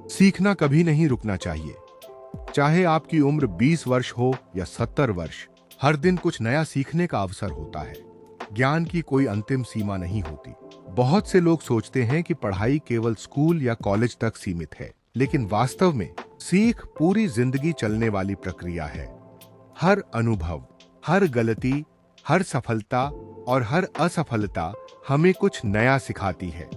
सीखना कभी नहीं रुकना चाहिए। चाहे आपकी उम्र 20 वर्ष हो या 70 वर्ष, हर दिन कुछ नया सीखने का अवसर होता है। ज्ञान की कोई अंतिम सीमा नहीं होती। बहुत से लोग सोचते हैं कि पढ़ाई केवल स्कूल या कॉलेज तक सीमित है, लेकिन वास्तव में सीख पूरी जिंदगी चलने वाली प्रक्रिया है। हर अनुभव, हर गलती, हर सफलता और हर असफलता हमें कुछ नया सिखाती है।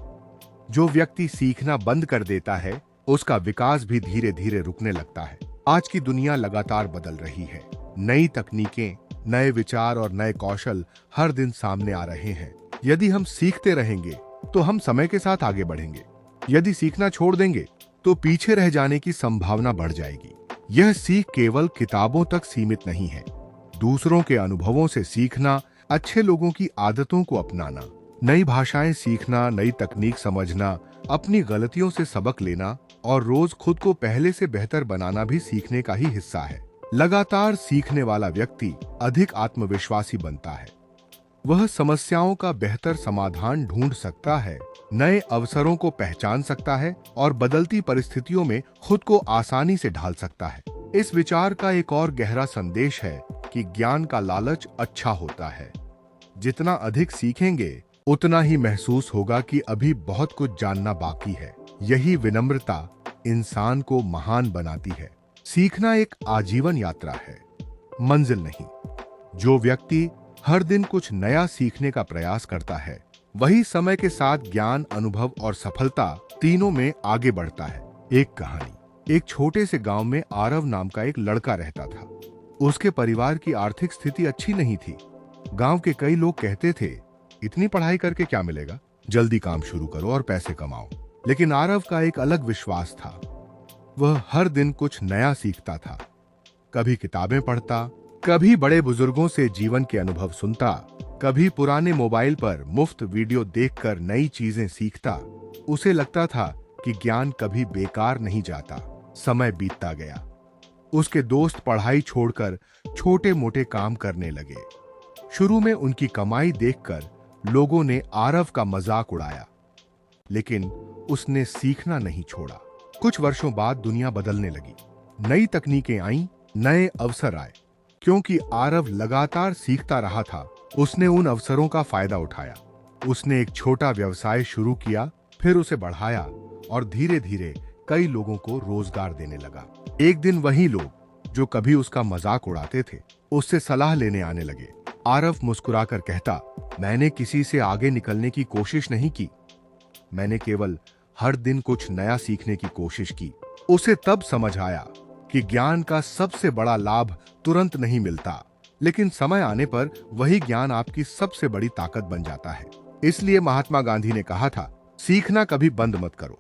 जो व्यक्ति सीखना बंद कर देता है, उसका विकास भी धीरे धीरे रुकने लगता है। आज की दुनिया लगातार बदल रही है। नई तकनीकें, नए विचार और नए कौशल हर दिन सामने आ रहे हैं। यदि हम सीखते रहेंगे तो हम समय के साथ आगे बढ़ेंगे। यदि सीखना छोड़ देंगे तो पीछे रह जाने की संभावना बढ़ जाएगी। यह सीख केवल किताबों तक सीमित नहीं है। दूसरों के अनुभवों से सीखना, अच्छे लोगों की आदतों को अपनाना, नई भाषाएं सीखना, नई तकनीक समझना, अपनी गलतियों से सबक लेना और रोज खुद को पहले से बेहतर बनाना भी सीखने का ही हिस्सा है। लगातार सीखने वाला व्यक्ति अधिक आत्मविश्वासी बनता है। वह समस्याओं का बेहतर समाधान ढूंढ सकता है, नए अवसरों को पहचान सकता है और बदलती परिस्थितियों में खुद को आसानी से ढाल सकता है। इस विचार का एक और गहरा संदेश है कि ज्ञान का लालच अच्छा होता है। जितना अधिक सीखेंगे, उतना ही महसूस होगा कि अभी बहुत कुछ जानना बाकी है। यही विनम्रता इंसान को महान बनाती है। सीखना एक आजीवन यात्रा है, मंजिल नहीं। जो व्यक्ति हर दिन कुछ नया सीखने का प्रयास करता है, वही समय के साथ ज्ञान, अनुभव और सफलता तीनों में आगे बढ़ता है। एक कहानी। एक छोटे से गांव में आरव नाम का एक लड़का रहता था। उसके परिवार की आर्थिक स्थिति अच्छी नहीं थी। गांव के कई लोग कहते थे, इतनी पढ़ाई करके क्या मिलेगा, जल्दी काम शुरू करो और पैसे कमाओ। लेकिन आरव का एक अलग विश्वास था। वह हर दिन कुछ नया सीखता था। कभी किताबें पढ़ता, कभी बड़े बुजुर्गों से जीवन के अनुभव सुनता, कभी पुराने मोबाइल पर मुफ्त वीडियो देखकर नई चीजें सीखता। उसे लगता था कि ज्ञान कभी बेकार नहीं जाता। समय बीतता गया। उसके दोस्त पढ़ाई छोड़कर छोटे मोटे काम करने लगे। शुरू में उनकी कमाई देखकर लोगों ने आरव का मजाक उड़ाया, लेकिन उसने सीखना नहीं छोड़ा। कुछ वर्षों बाद दुनिया बदलने लगी। नई तकनीकें आईं, नए अवसर आए। क्योंकि आरव लगातार सीखता रहा था, उसने उन अवसरों का फायदा उठाया। उसने एक छोटा व्यवसाय शुरू किया, फिर उसे बढ़ाया और धीरे धीरे कई लोगों को रोजगार देने लगा। एक दिन वही लोग जो कभी उसका मजाक उड़ाते थे, उससे सलाह लेने आने लगे। आरव मुस्कुराकर कहता, मैंने किसी से आगे निकलने की कोशिश नहीं की, मैंने केवल हर दिन कुछ नया सीखने की कोशिश की। उसे तब समझ आया कि ज्ञान का सबसे बड़ा लाभ तुरंत नहीं मिलता, लेकिन समय आने पर वही ज्ञान आपकी सबसे बड़ी ताकत बन जाता है। इसलिए महात्मा गांधी ने कहा था, सीखना कभी बंद मत करो।